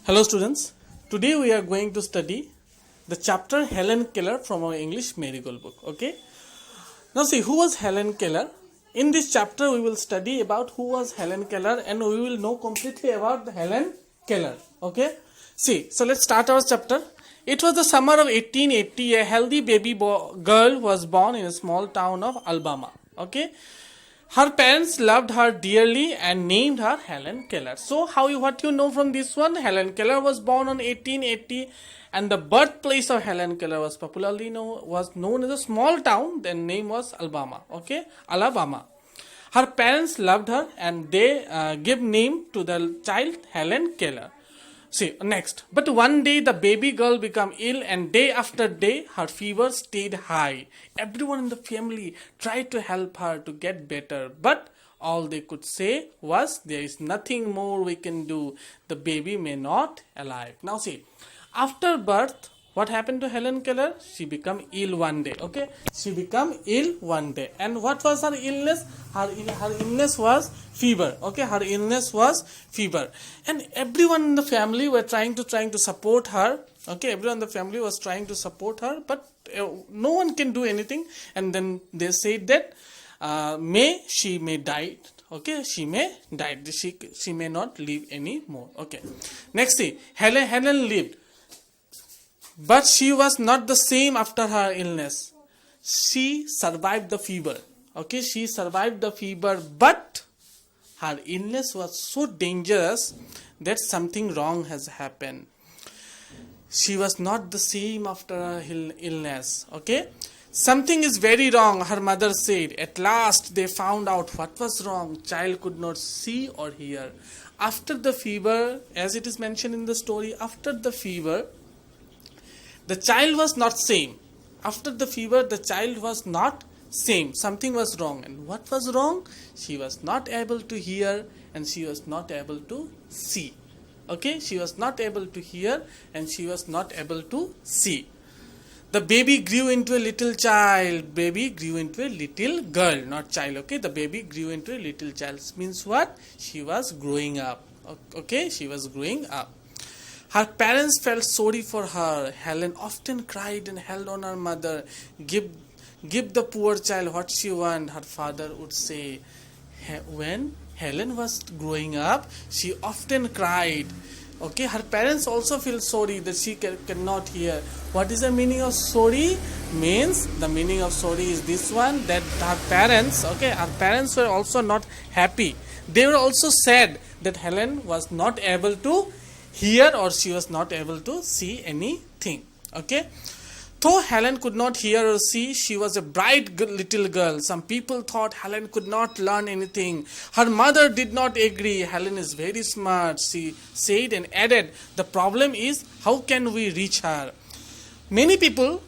Hello students, today we are going to study the chapter Helen Keller from our English Marigold book. Okay. Now see, who was Helen Keller? In this chapter we will study about who was Helen Keller and we will know completely about the Helen Keller. Okay. See, so let's start our chapter. It was the summer of 1880. A healthy girl was born in a small town of Alabama. Okay. Her parents loved her dearly and named her Helen Keller. So, what you know from this one? Helen Keller was born on 1880, and the birthplace of Helen Keller was popularly known as a small town. Their name was Alabama. Okay, Alabama. Her parents loved her, and they gave name to the child Helen Keller. See, next. But one day the baby girl became ill, and day after day her fever stayed high. Everyone in the family tried to help her to get better, but all they could say was, there is nothing more we can do. The baby may not alive. Now see, after birth, what happened to Helen Keller? She became ill one day. Okay, she became ill one day. And what was her illness? Her illness was fever. Okay, her illness was fever. And everyone in the family were trying to support her. Okay, everyone in the family was trying to support her, but no one can do anything. And then they said that she may die. Okay, she may die. She may not live anymore. Okay, next thing, Helen lived. But she was not the same after her illness. She survived the fever. Okay, she survived the fever, but her illness was so dangerous that something wrong has happened. She was not the same after her illness. Okay, something is very wrong, her mother said. At last they found out what was wrong. Child could not see or hear. After the fever, as it is mentioned in the story, after the fever, the child was not same. After the fever, the child was not same. Something was wrong. And what was wrong? She was not able to hear and she was not able to see. Okay, she was not able to hear and she was not able to see. The baby grew into a little child. Baby grew into a little girl, not child. Okay, the baby grew into a little child. Means what? She was growing up. Okay, she was growing up. Her parents felt sorry for her. Helen often cried and held on her mother. Give the poor child what she wants, her father would say. When Helen was growing up, she often cried. Okay, her parents also feel sorry that she cannot hear. What is the meaning of sorry? Means the meaning of sorry is this one, that her parents were also not happy. They were also sad that Helen was not able to hear or she was not able to see anything. Okay, though Helen could not hear or see, she was a bright little girl. Some people thought Helen could not learn anything. Her mother did not agree. Helen is very smart, she said, and added, the problem is how can we reach her? Many people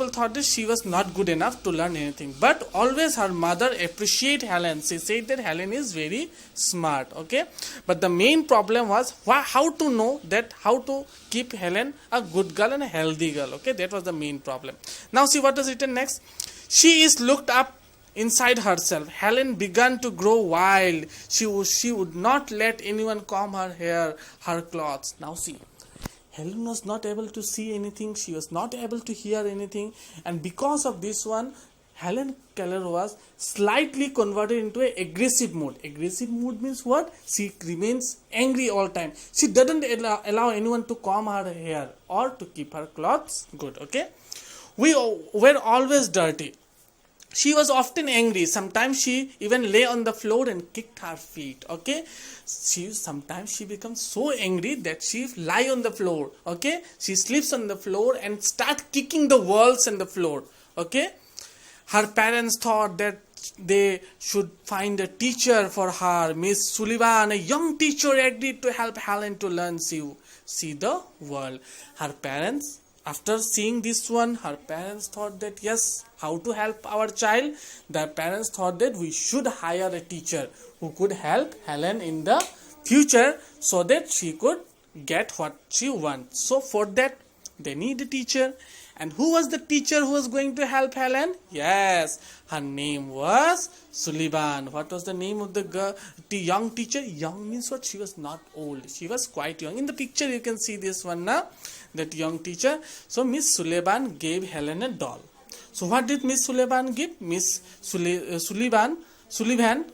thought that she was not good enough to learn anything, but always her mother appreciated Helen. She said that Helen is very smart. Okay, but the main problem was how to keep Helen a good girl and a healthy girl. Okay, that was the main problem. Now see what is written next. She is looked up inside herself. Helen began to grow wild. She would not let anyone comb her hair, her clothes. Now see, Helen was not able to see anything, she was not able to hear anything, and because of this one, Helen Keller was slightly converted into an aggressive mood. Aggressive mood means what? She remains angry all time. She doesn't allow anyone to comb her hair or to keep her clothes good. Okay, we were always dirty. She was often angry. Sometimes she even lay on the floor and kicked her feet. Okay, sometimes she becomes so angry that she lie on the floor. Okay, she sleeps on the floor and start kicking the walls and the floor. Okay, her parents thought that they should find a teacher for her. Miss Sullivan, a young teacher, agreed to help Helen to learn see the world. Her parents, after seeing this one, her parents thought that yes, how to help our child? Their parents thought that we should hire a teacher who could help Helen in the future so that she could get what she wants. So for that, they need a teacher. And who was the teacher who was going to help Helen? Yes, her name was Sullivan. What was the name of the girl, the young teacher? Young means what? She was not old. She was quite young. In the picture you can see this one now, that young teacher. So Miss Sullivan gave Helen a doll. So what did Miss Sullivan give? Miss Sullivan,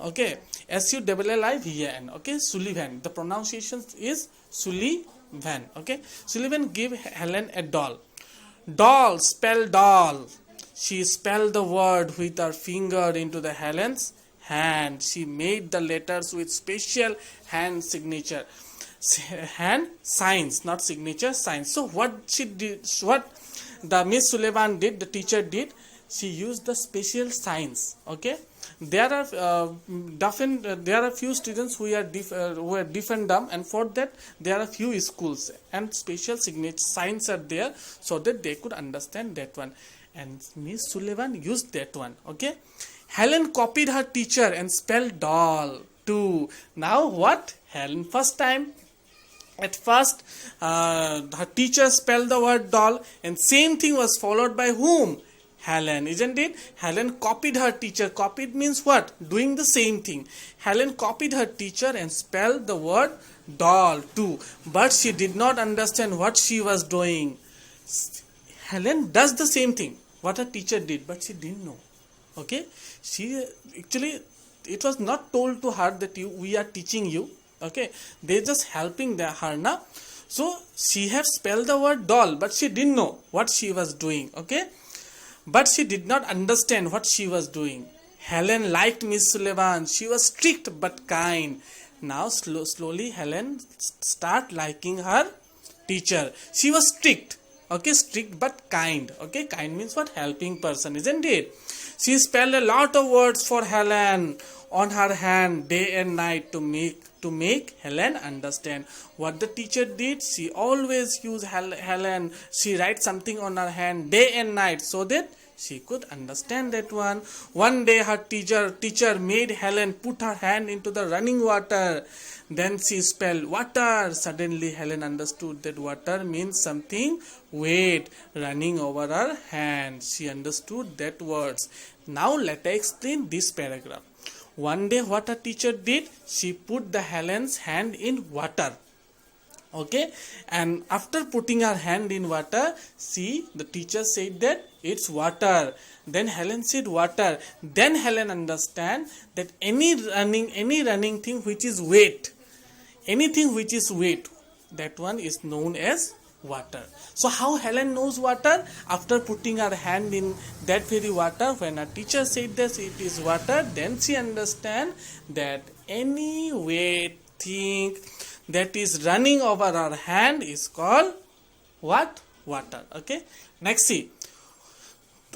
okay, Sullivan, okay, Sullivan. The pronunciation is Sullivan, okay. Sullivan gave Helen a doll. Doll, spell doll. She spelled the word with her finger into the Helen's hand. She made the letters with special hand signature. Hand signs, not signature, signs. So what she did, what the Miss Sullivan did, the teacher did, she used the special signs, okay. There are few students who are deaf and dumb, and for that there are few schools and special signature signs are there so that they could understand that one, and Miss Sullivan used that one, okay. Helen copied her teacher and spelled doll too. Now what? Helen at first her teacher spelled the word doll, and same thing was followed by whom? Helen, isn't it? Helen copied her teacher. Copied means what? Doing the same thing. Helen copied her teacher and spelled the word doll too. But she did not understand what she was doing. Helen does the same thing what her teacher did, but she didn't know. Okay? She actually, it was not told to her that we are teaching you. Okay? They're just helping her now. So she had spelled the word doll, but she didn't know what she was doing. Okay? But she did not understand what she was doing. Helen liked Miss Sullivan. She was strict but kind. Now slowly Helen start liking her teacher. She was strict. Okay, strict but kind. Okay, kind means what? Helping person, isn't it? She spelled a lot of words for Helen on her hand day and night to make Helen understand. What the teacher did, she always used Helen. She write something on her hand day and night so that she could understand that one. One day her teacher made Helen put her hand into the running water. Then she spelled water. Suddenly Helen understood that water means something wet running over her hand. She understood that words. Now let us explain this paragraph. One day what a teacher did, she put the Helen's hand in water. Okay, and after putting her hand in water, the teacher said that it's water. Then Helen said water. Then Helen understand that any running thing which is wet, anything which is wet, that one is known as water. So how Helen knows water? After putting her hand in that very water, when a teacher said that it is water, then she understand that any wet thing that is running over her hand is called what? Water. Okay. Next, see,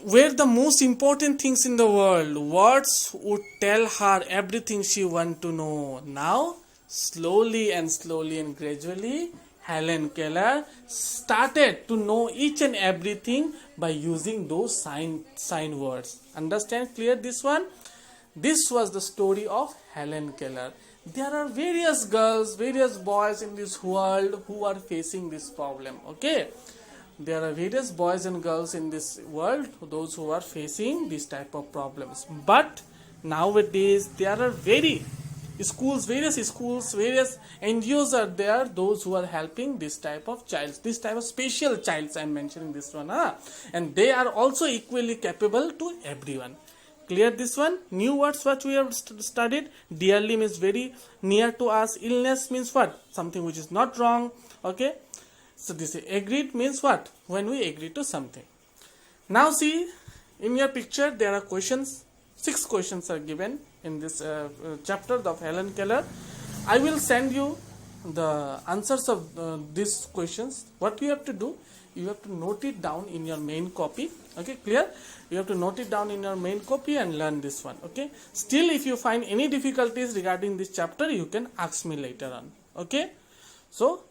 where the most important things in the world, words would tell her everything she want to know. Now slowly and gradually Helen Keller started to know each and everything by using those sign words. Understand clear this one? This was the story of Helen Keller. There are various girls, various boys in this world who are facing this problem. Okay, there are various boys and girls in this world, those who are facing this type of problems. But nowadays there are various schools, various NGOs are there, those who are helping this type of child, this type of special childs. I am mentioning this one, and they are also equally capable to everyone. Clear this one? New words what we have studied. Dearly means very near to us. Illness means what? Something which is not wrong. Okay. So this agreed means what? When we agree to something. Now see, in your picture there are questions. 6 questions are given in this chapter of Helen Keller. I will send you the answers of these questions. What you have to do? You have to note it down in your main copy. Okay, clear? You have to note it down in your main copy and learn this one. Okay. Still, if you find any difficulties regarding this chapter, you can ask me later on. Okay. So